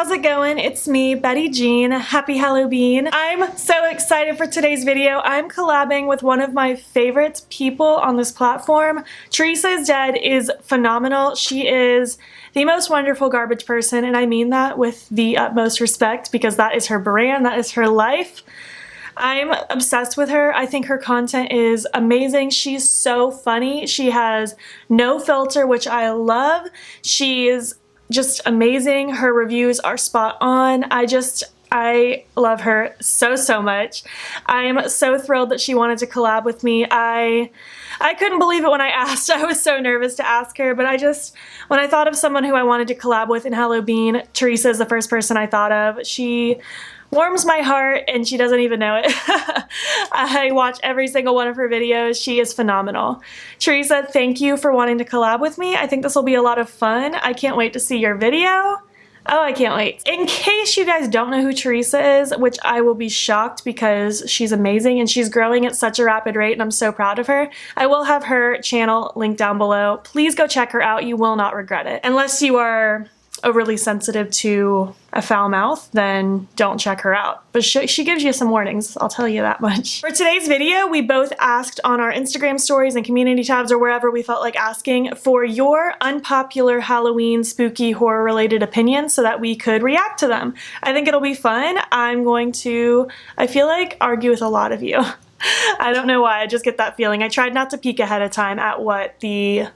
how's it going? It's me, Betty Jean. Happy Hallobean. I'm so excited for today's video. I'm collabing with one of my favorite people on this platform. Theresa Is Dead is phenomenal. She is the most wonderful garbage person, and I mean that with the utmost respect because that is her brand, that is her life. I'm obsessed with her. I think her content is amazing. She's so funny. She has no filter, which I love. She is just amazing. Her reviews are spot on. I love her so much. I am so thrilled that she wanted to collab with me. I couldn't believe it when I asked. I was so nervous to ask her, but when I thought of someone who I wanted to collab with in Hallobean, Theresa is the first person I thought of. She warms my heart and she doesn't even know it. I watch every single one of her videos. She is phenomenal. Theresa, thank you for wanting to collab with me. I think this will be a lot of fun. I can't wait to see your video. Oh, I can't wait. In case you guys don't know who Theresa is, which I will be shocked because she's amazing and she's growing at such a rapid rate and I'm so proud of her, I will have her channel linked down below. Please go check her out. You will not regret it. Unless you are overly sensitive to a foul mouth, then don't check her out. But she gives you some warnings, I'll tell you that much. For today's video, we both asked on our Instagram stories and community tabs or wherever we felt like asking for your unpopular Halloween spooky horror related opinions so that we could react to them. I think it'll be fun. I'm going to, I feel like, argue with a lot of you. I don't know why, I just get that feeling. I tried not to peek ahead of time at what the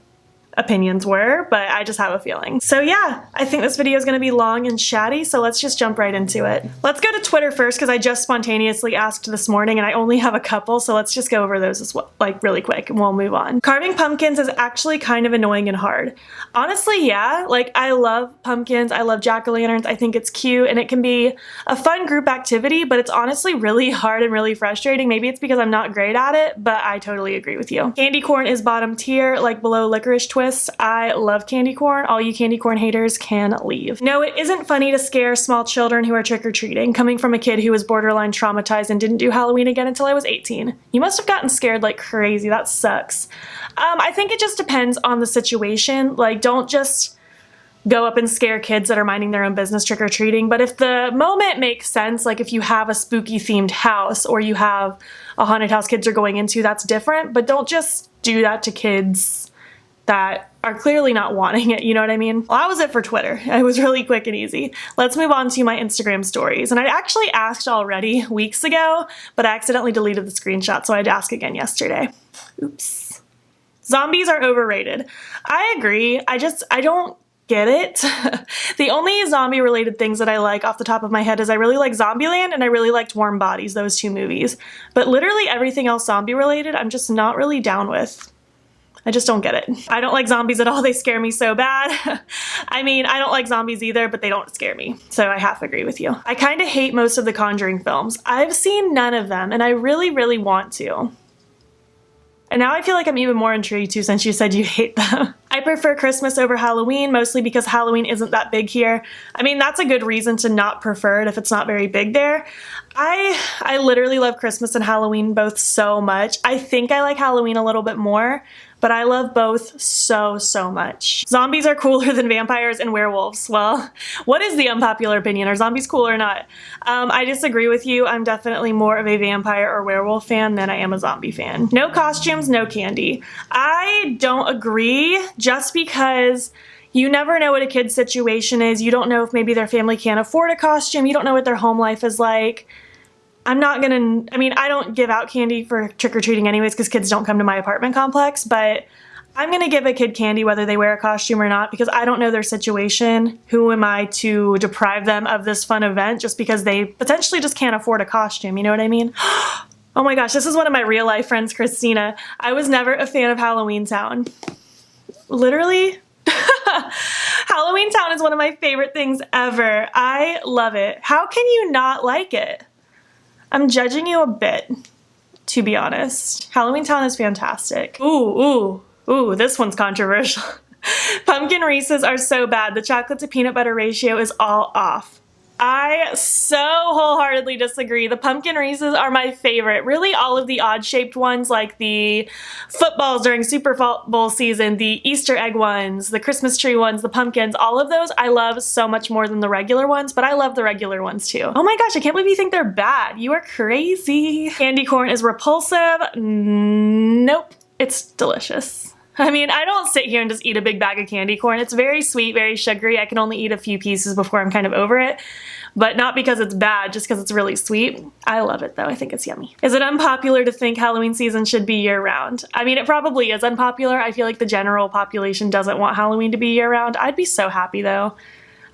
opinions were, but I just have a feeling. So yeah, I think this video is going to be long and chatty, so let's just jump right into it. Let's go to Twitter first because I just spontaneously asked this morning and I only have a couple, so let's just go over those as well, like really quick, and we'll move on. Carving pumpkins is actually kind of annoying and hard. Honestly, yeah, like I love pumpkins, I love jack-o'-lanterns, I think it's cute and it can be a fun group activity, but it's honestly really hard and really frustrating. Maybe it's because I'm not great at it, but I totally agree with you. Candy corn is bottom tier, like below licorice twist. I love candy corn. All you candy corn haters can leave. No, it isn't funny to scare small children who are trick-or-treating. Coming from a kid who was borderline traumatized and didn't do Halloween again until I was 18. You must have gotten scared like crazy. That sucks. I think it just depends on the situation. Like, don't just go up and scare kids that are minding their own business trick-or-treating. But if the moment makes sense, like if you have a spooky themed house or you have a haunted house kids are going into, that's different. But don't just do that to kids that are clearly not wanting it, you know what I mean? Well, that was it for Twitter. It was really quick and easy. Let's move on to my Instagram stories. And I actually asked already weeks ago, but I accidentally deleted the screenshot, so I had to ask again yesterday. Oops. Zombies are overrated. I agree. I don't get it. The only zombie related things that I like off the top of my head is I really like Zombieland and I really liked Warm Bodies, those two movies. But literally everything else zombie related, I'm just not really down with. I just don't get it. I don't like zombies at all. They scare me so bad. I mean, I don't like zombies either, but they don't scare me. So I half agree with you. I kind of hate most of the Conjuring films. I've seen none of them and I really want to. And now I feel like I'm even more intrigued too since you said you hate them. I prefer Christmas over Halloween, mostly because Halloween isn't that big here. I mean, that's a good reason to not prefer it if it's not very big there. I literally love Christmas and Halloween both so much. I think I like Halloween a little bit more, but I love both so much. Zombies are cooler than vampires and werewolves. Well, what is the unpopular opinion? Are zombies cool or not? I disagree with you. I'm definitely more of a vampire or werewolf fan than I am a zombie fan. No costumes, no candy. I don't agree just because you never know what a kid's situation is. You don't know if maybe their family can't afford a costume. You don't know what their home life is like. I don't give out candy for trick-or-treating anyways because kids don't come to my apartment complex, but I'm gonna give a kid candy whether they wear a costume or not because I don't know their situation. Who am I to deprive them of this fun event just because they potentially just can't afford a costume, you know what I mean? Oh my gosh, this is one of my real life friends, Christina. I was never a fan of Halloween Town. Literally? Halloween Town is one of my favorite things ever. I love it. How can you not like it? I'm judging you a bit, to be honest. Halloween Town is fantastic. Ooh, this one's controversial. Pumpkin Reese's are so bad. The chocolate to peanut butter ratio is all off. I so wholeheartedly disagree. The pumpkin wreaths are my favorite. Really, all of the odd-shaped ones, like the footballs during Super Bowl season, the Easter egg ones, the Christmas tree ones, the pumpkins, all of those I love so much more than the regular ones, but I love the regular ones too. Oh my gosh, I can't believe you think they're bad. You are crazy. Candy corn is repulsive. Nope, it's delicious. I mean, I don't sit here and just eat a big bag of candy corn. It's very sweet, very sugary. I can only eat a few pieces before I'm kind of over it, but not because it's bad, just because it's really sweet. I love it though. I think it's yummy. Is it unpopular to think Halloween season should be year-round? I mean, it probably is unpopular. I feel like the general population doesn't want Halloween to be year-round. I'd be so happy though.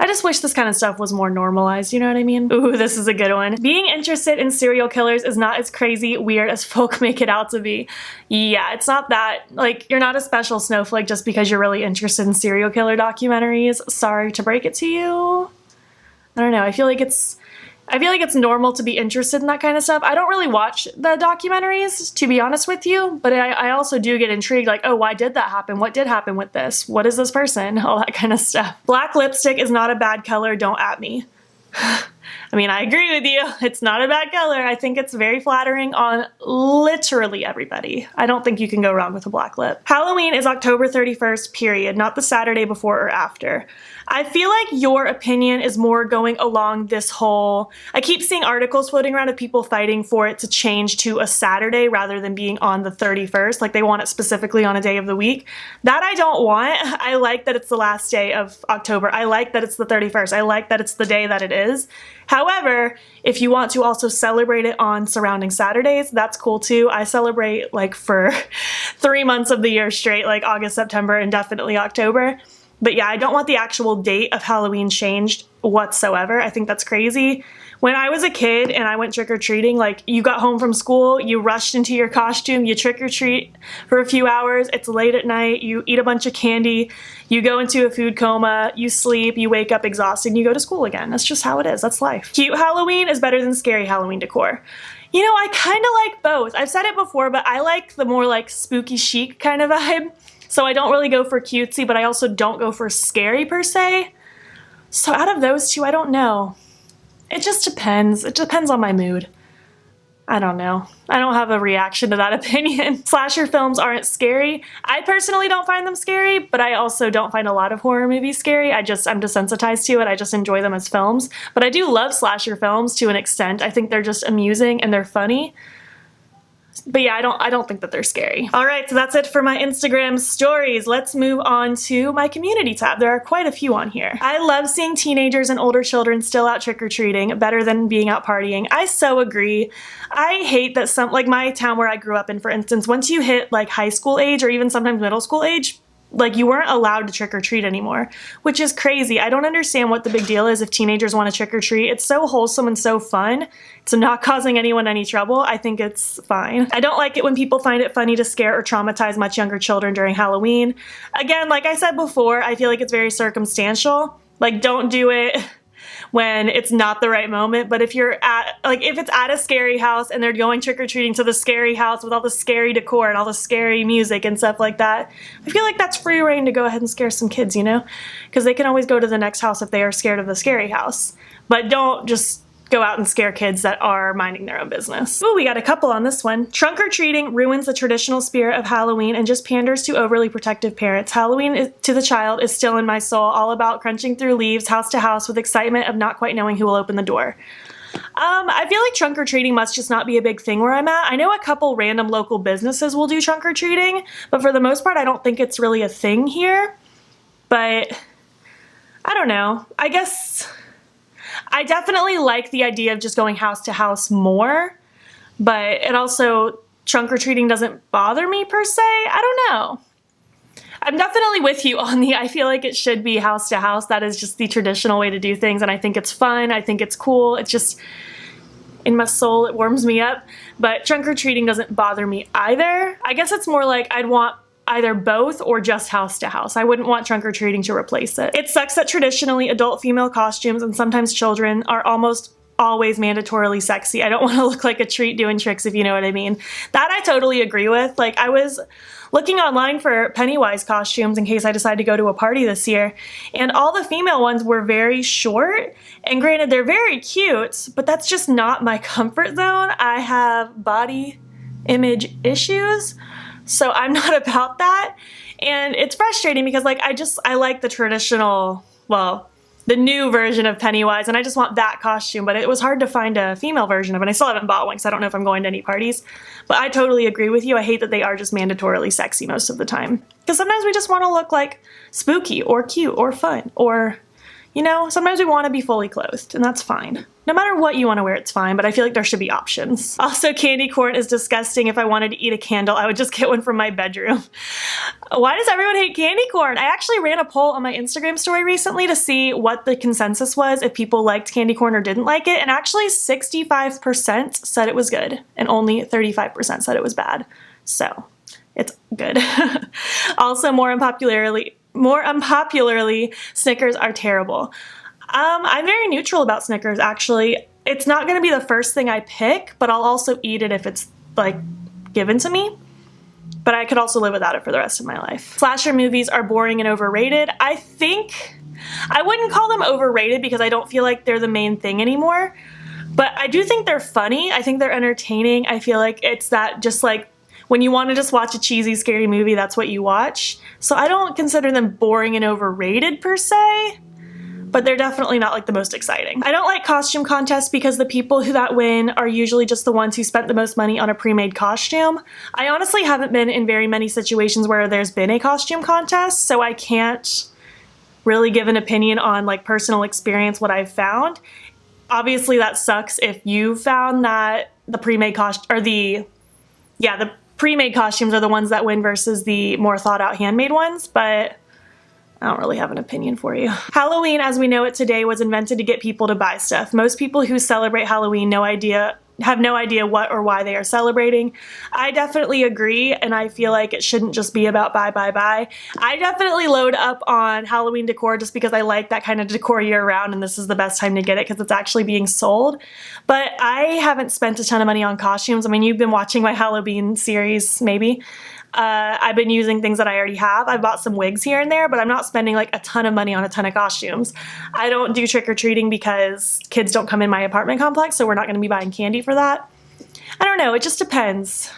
I just wish this kind of stuff was more normalized, you know what I mean? Ooh, this is a good one. Being interested in serial killers is not as crazy weird as folk make it out to be. Yeah, it's not that. Like, you're not a special snowflake just because you're really interested in serial killer documentaries. Sorry to break it to you. I don't know, I feel like it's normal to be interested in that kind of stuff. I don't really watch the documentaries, to be honest with you, but I also do get intrigued, like, oh, why did that happen? What did happen with this? What is this person? All that kind of stuff. Black lipstick is not a bad color, don't at me. I mean, I agree with you. It's not a bad color. I think it's very flattering on literally everybody. I don't think you can go wrong with a black lip. Halloween is October 31st, period, not the Saturday before or after. I feel like your opinion is more going along this whole, I keep seeing articles floating around of people fighting for it to change to a Saturday rather than being on the 31st, like they want it specifically on a day of the week. That I don't want. I like that it's the last day of October. I like that it's the 31st. I like that it's the day that it is. However, if you want to also celebrate it on surrounding Saturdays, that's cool too. I celebrate like for 3 months of the year straight, like August, September, and definitely October. But yeah, I don't want the actual date of Halloween changed whatsoever. I think that's crazy. When I was a kid and I went trick-or-treating, like you got home from school, you rushed into your costume, you trick-or-treat for a few hours, it's late at night, you eat a bunch of candy, you go into a food coma, you sleep, you wake up exhausted, and you go to school again. That's just how it is. That's life. Cute Halloween is better than scary Halloween decor. You know, I kind of like both. I've said it before, but I like the more like spooky chic kind of vibe. So I don't really go for cutesy, but I also don't go for scary per se. So out of those two, I don't know. It just depends. It depends on my mood. I don't know. I don't have a reaction to that opinion. Slasher films aren't scary. I personally don't find them scary, but I also don't find a lot of horror movies scary. I'm desensitized to it. I just enjoy them as films. But I do love slasher films to an extent. I think they're just amusing and they're funny. But yeah, I don't think that they're scary. All right, so that's it for my Instagram stories. Let's move on to my community tab. There are quite a few on here. I love seeing teenagers and older children still out trick-or-treating, better than being out partying. I so agree. I hate that some, like my town where I grew up in, for instance, once you hit like high school age or even sometimes middle school age, like you weren't allowed to trick-or-treat anymore, which is crazy. I don't understand what the big deal is if teenagers want to trick-or-treat. It's so wholesome and so fun. It's not causing anyone any trouble. I think it's fine. I don't like it when people find it funny to scare or traumatize much younger children during Halloween. Again, like I said before, I feel like it's very circumstantial. Like, don't do it when it's not the right moment, but if you're at, like, if it's at a scary house and they're going trick-or-treating to the scary house with all the scary decor and all the scary music and stuff like that, I feel like that's free reign to go ahead and scare some kids, you know? Because they can always go to the next house if they are scared of the scary house. But don't just go out and scare kids that are minding their own business. Ooh, we got a couple on this one. Trunk-or-treating ruins the traditional spirit of Halloween and just panders to overly protective parents. Halloween to the child is still in my soul, all about crunching through leaves house to house with excitement of not quite knowing who will open the door. I feel like trunk-or-treating must just not be a big thing where I'm at. I know a couple random local businesses will do trunk-or-treating, but for the most part, I don't think it's really a thing here. But I don't know. I guess I definitely like the idea of just going house to house more, but it also, trunk-or-treating doesn't bother me per se. I don't know. I'm definitely with you on the, I feel like it should be house to house. That is just the traditional way to do things, and I think it's fun. I think it's cool. It's just, in my soul, it warms me up. But trunk-or-treating doesn't bother me either. I guess it's more like I'd want either both or just house to house. I wouldn't want trunk-or-treating to replace it. It sucks that traditionally adult female costumes and sometimes children are almost always mandatorily sexy. I don't want to look like a treat doing tricks, if you know what I mean. That I totally agree with. Like, I was looking online for Pennywise costumes in case I decide to go to a party this year, and all the female ones were very short, and granted they're very cute, but that's just not my comfort zone. I have body image issues, so I'm not about that, and it's frustrating because like I like the traditional, well, the new version of Pennywise, and I just want that costume, but it was hard to find a female version of it. I still haven't bought one because I don't know if I'm going to any parties, but I totally agree with you. I hate that they are just mandatorily sexy most of the time, because sometimes we just want to look like spooky or cute or fun, or, you know, sometimes we want to be fully clothed, and that's fine. No matter what you want to wear, it's fine, but I feel like there should be options. Also, candy corn is disgusting. If I wanted to eat a candle, I would just get one from my bedroom. Why does everyone hate candy corn? I actually ran a poll on my Instagram story recently to see what the consensus was, if people liked candy corn or didn't like it, and actually 65% said it was good, and only 35% said it was bad. So, it's good. Also, more unpopularly, Snickers are terrible. I'm very neutral about Snickers, actually. It's not going to be the first thing I pick, but I'll also eat it if it's, like, given to me. But I could also live without it for the rest of my life. Slasher movies are boring and overrated. I wouldn't call them overrated because I don't feel like they're the main thing anymore. But I do think they're funny. I think they're entertaining. I feel like it's that just, like, when you want to just watch a cheesy, scary movie, that's what you watch. So I don't consider them boring and overrated per se, but they're definitely not like the most exciting. I don't like costume contests because the people that win are usually just the ones who spent the most money on a pre-made costume. I honestly haven't been in very many situations where there's been a costume contest, so I can't really give an opinion on like personal experience what I've found. Obviously that sucks if you found that the pre-made the pre-made costumes are the ones that win versus the more thought out handmade ones, but I don't really have an opinion for you. Halloween as we know it today was invented to get people to buy stuff. Most people who celebrate Halloween have no idea what or why they are celebrating. I definitely agree, and I feel like it shouldn't just be about buy, buy, buy. I definitely load up on Halloween decor just because I like that kind of decor year round, and this is the best time to get it because it's actually being sold. But I haven't spent a ton of money on costumes. I mean, you've been watching my Hallobean series, maybe. I've been using things that I already have. I bought some wigs here and there, but I'm not spending like a ton of money on a ton of costumes. I don't do trick-or-treating because kids don't come in my apartment complex, so we're not going to be buying candy for that. I don't know, it just depends.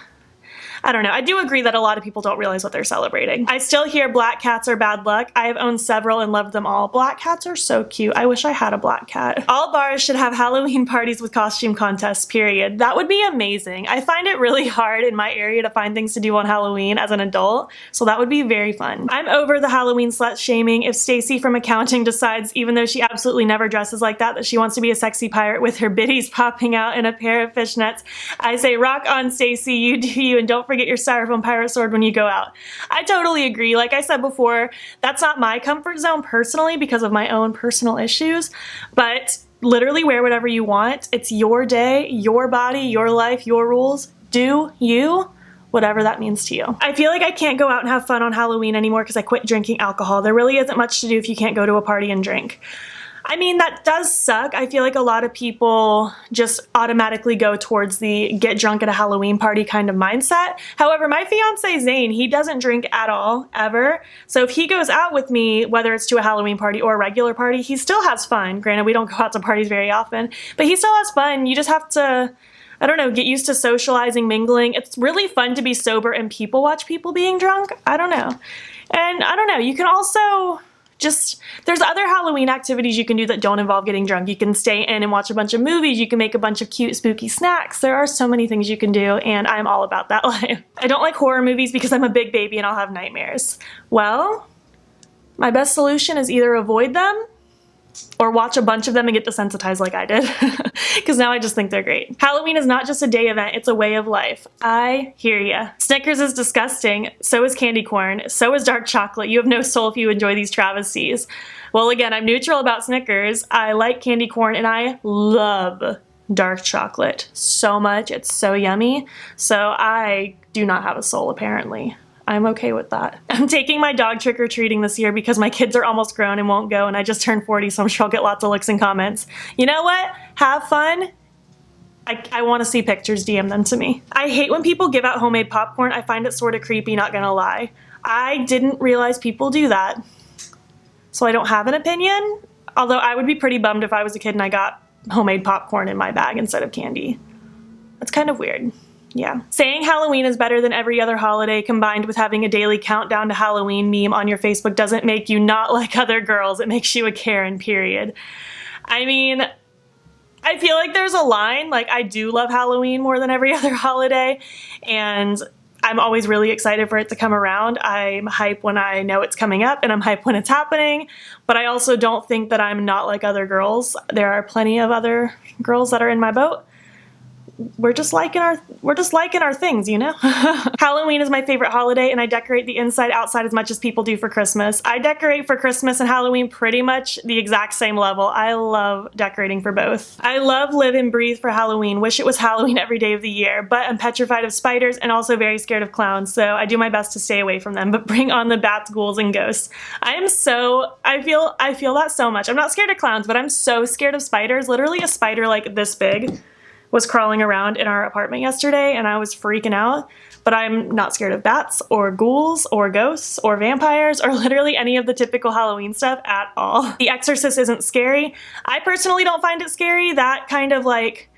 I don't know. I do agree that a lot of people don't realize what they're celebrating. I still hear black cats are bad luck. I have owned several and loved them all. Black cats are so cute. I wish I had a black cat. All bars should have Halloween parties with costume contests, period. That would be amazing. I find it really hard in my area to find things to do on Halloween as an adult, so that would be very fun. I'm over the Halloween slut shaming. If Stacy from accounting decides, even though she absolutely never dresses like that she wants to be a sexy pirate with her biddies popping out in a pair of fishnets, I say rock on, Stacy, you do you, and don't forget your styrofoam pirate sword when you go out. I totally agree. Like I said before, that's not my comfort zone personally because of my own personal issues, but literally wear whatever you want. It's your day, your body, your life, your rules. Do you, whatever that means to you. I feel like I can't go out and have fun on Halloween anymore because I quit drinking alcohol. There really isn't much to do if you can't go to a party and drink. I mean, that does suck. I feel like a lot of people just automatically go towards the get drunk at a Halloween party kind of mindset. However, my fiance Zane, he doesn't drink at all, ever. So if he goes out with me, whether it's to a Halloween party or a regular party, he still has fun. Granted, we don't go out to parties very often, but he still has fun. You just have to, I don't know, get used to socializing, mingling. It's really fun to be sober and people watch people being drunk. I don't know. And I don't know, you can also there's other Halloween activities you can do that don't involve getting drunk. You can stay in and watch a bunch of movies. You can make a bunch of cute, spooky snacks. There are so many things you can do, and I'm all about that life. I don't like horror movies because I'm a big baby and I'll have nightmares. Well, my best solution is either avoid them or watch a bunch of them and get desensitized like I did, because now I just think they're great. Halloween is not just a day event, it's a way of life. I hear ya. Snickers is disgusting, so is candy corn, so is dark chocolate. You have no soul if you enjoy these travesties. Well, again, I'm neutral about Snickers. I like candy corn and I love dark chocolate so much. It's so yummy. So I do not have a soul, apparently. I'm okay with that. I'm taking my dog trick-or-treating this year because my kids are almost grown and won't go, and I just turned 40, so I'm sure I'll get lots of looks and comments. You know what? Have fun. I want to see pictures, DM them to me. I hate when people give out homemade popcorn. I find it sort of creepy, not gonna lie. I didn't realize people do that, so I don't have an opinion. Although I would be pretty bummed if I was a kid and I got homemade popcorn in my bag instead of candy. That's kind of weird. Yeah. Saying Halloween is better than every other holiday combined with having a daily countdown to Halloween meme on your Facebook doesn't make you not like other girls. It makes you a Karen, period. I mean, I feel like there's a line. Like, I do love Halloween more than every other holiday, and I'm always really excited for it to come around. I'm hype when I know it's coming up, and I'm hype when it's happening, but I also don't think that I'm not like other girls. There are plenty of other girls that are in my boat. We're just liking our things, you know? Halloween is my favorite holiday, and I decorate the inside outside as much as people do for Christmas. I decorate for Christmas and Halloween pretty much the exact same level. I love decorating for both. I love, live, and breathe for Halloween. Wish it was Halloween every day of the year, but I'm petrified of spiders and also very scared of clowns, so I do my best to stay away from them, but bring on the bats, ghouls, and ghosts. I feel that so much. I'm not scared of clowns, but I'm so scared of spiders. Literally a spider like this big was crawling around in our apartment yesterday, and I was freaking out. But I'm not scared of bats or ghouls or ghosts or vampires or literally any of the typical Halloween stuff at all. The Exorcist isn't scary. I personally don't find it scary. That kind of like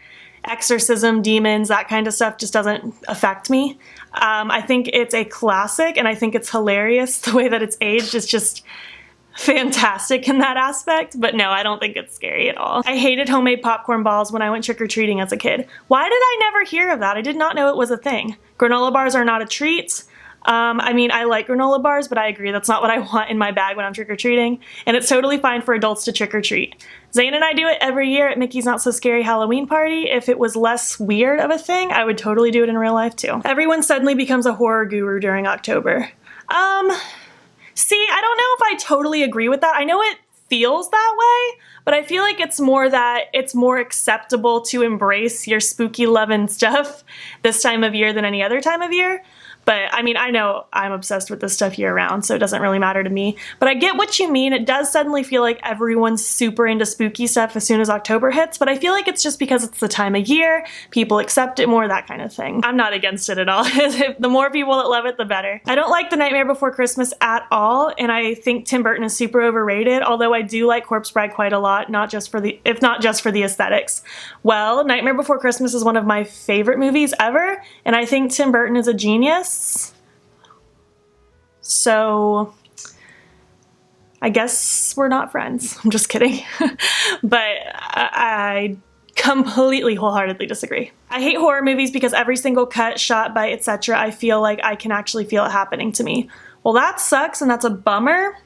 exorcism, demons, that kind of stuff just doesn't affect me. I think it's a classic, and I think it's hilarious. The way that it's aged is just fantastic in that aspect, but no, I don't think it's scary at all. I hated homemade popcorn balls when I went trick-or-treating as a kid. Why did I never hear of that? I did not know it was a thing. Granola bars are not a treat. I mean, I like granola bars, but I agree that's not what I want in my bag when I'm trick-or-treating, and it's totally fine for adults to trick-or-treat. Zane and I do it every year at Mickey's Not So Scary Halloween Party. If it was less weird of a thing, I would totally do it in real life too. Everyone suddenly becomes a horror guru during October. See, I don't know if I totally agree with that. I know it feels that way, but I feel like it's more that it's more acceptable to embrace your spooky loving stuff this time of year than any other time of year. But I mean, I know I'm obsessed with this stuff year round, so it doesn't really matter to me. But I get what you mean. It does suddenly feel like everyone's super into spooky stuff as soon as October hits, but I feel like it's just because it's the time of year, people accept it more, that kind of thing. I'm not against it at all. The more people that love it, the better. I don't like The Nightmare Before Christmas at all, and I think Tim Burton is super overrated, although I do like Corpse Bride quite a lot, if not just for the aesthetics. Well, Nightmare Before Christmas is one of my favorite movies ever, and I think Tim Burton is a genius. So I guess we're not friends. I'm just kidding. But I completely wholeheartedly disagree. I hate horror movies because every single cut, shot, bite, etc. I feel like I can actually feel it happening to me. Well, that sucks and that's a bummer.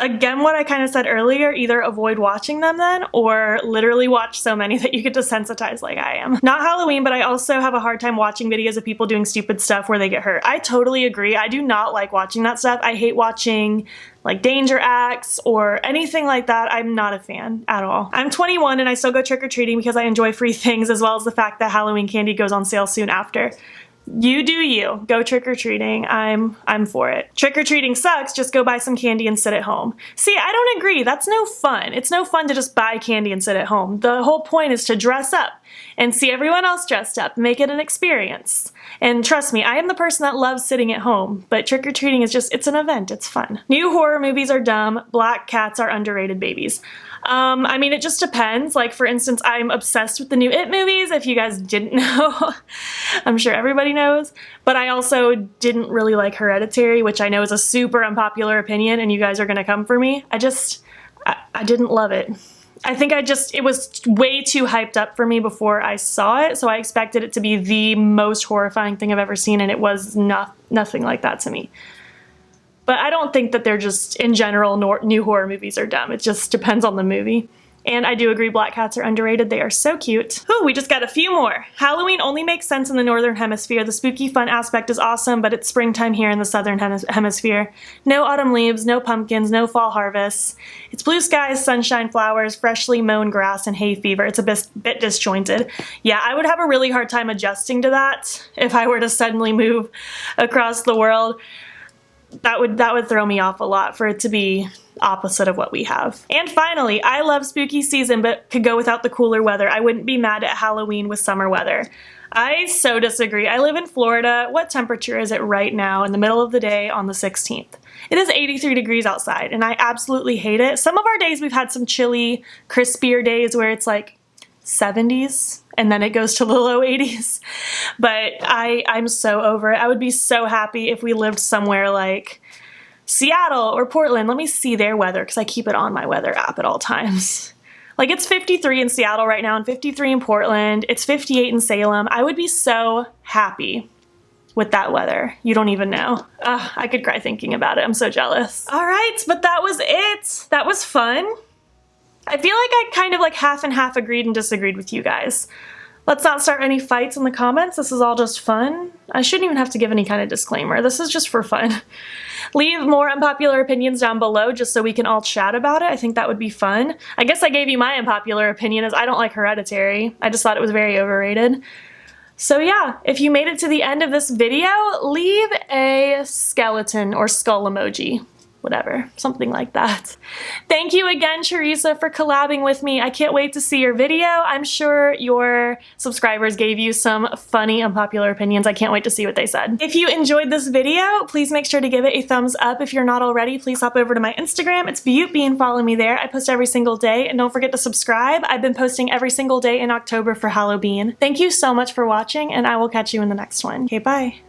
Again, what I kind of said earlier, either avoid watching them then, or literally watch so many that you get desensitized like I am. Not Halloween, but I also have a hard time watching videos of people doing stupid stuff where they get hurt. I totally agree. I do not like watching that stuff. I hate watching like danger acts or anything like that. I'm not a fan at all. I'm 21 and I still go trick-or-treating because I enjoy free things, as well as the fact that Halloween candy goes on sale soon after. You do you. Go trick-or-treating. I'm for it. Trick-or-treating sucks. Just go buy some candy and sit at home. See, I don't agree. That's no fun. It's no fun to just buy candy and sit at home. The whole point is to dress up and see everyone else dressed up. Make it an experience. And trust me, I am the person that loves sitting at home, but trick-or-treating is just, it's an event. It's fun. New horror movies are dumb. Black cats are underrated babies. I mean, it just depends. Like, for instance, I'm obsessed with the new It movies, if you guys didn't know. I'm sure everybody knows. But I also didn't really like Hereditary, which I know is a super unpopular opinion, and you guys are gonna come for me. I didn't love it. I think it was way too hyped up for me before I saw it, so I expected it to be the most horrifying thing I've ever seen, and it was nothing like that to me. But I don't think that they're just, in general, new horror movies are dumb. It just depends on the movie. And I do agree black cats are underrated. They are so cute. Ooh, we just got a few more. Halloween only makes sense in the northern hemisphere. The spooky fun aspect is awesome, but it's springtime here in the southern hemisphere. No autumn leaves, no pumpkins, no fall harvests. It's blue skies, sunshine, flowers, freshly mown grass, and hay fever. It's a bit disjointed. Yeah, I would have a really hard time adjusting to that if I were to suddenly move across the world. That would throw me off a lot for it to be opposite of what we have. And finally, I love spooky season, but could go without the cooler weather. I wouldn't be mad at Halloween with summer weather. I so disagree. I live in Florida. What temperature is it right now in the middle of the day on the 16th? It is 83 degrees outside, and I absolutely hate it. Some of our days we've had some chilly, crispier days where it's like 70s, and then it goes to the low 80s. But I'm so over it. I would be so happy if we lived somewhere like Seattle or Portland. Let me see their weather because I keep it on my weather app at all times. Like, it's 53 in Seattle right now and 53 in Portland. It's 58 in Salem. I would be so happy with that weather. You don't even know. I could cry thinking about it. I'm so jealous. All right, but that was it. That was fun. I feel like I kind of like half and half agreed and disagreed with you guys. Let's not start any fights in the comments. This is all just fun. I shouldn't even have to give any kind of disclaimer. This is just for fun. Leave more unpopular opinions down below just so we can all chat about it. I think that would be fun. I guess I gave you my unpopular opinion as I don't like Hereditary. I just thought it was very overrated. So yeah, if you made it to the end of this video, leave a skeleton or skull emoji. Whatever, something like that. Thank you again, Theresa, for collabing with me. I can't wait to see your video. I'm sure your subscribers gave you some funny, unpopular opinions. I can't wait to see what they said. If you enjoyed this video, please make sure to give it a thumbs up. If you're not already, please hop over to my Instagram. It's beautbean. Follow me there. I post every single day, and don't forget to subscribe. I've been posting every single day in October for Hallobean. Thank you so much for watching, and I will catch you in the next one. Okay, bye.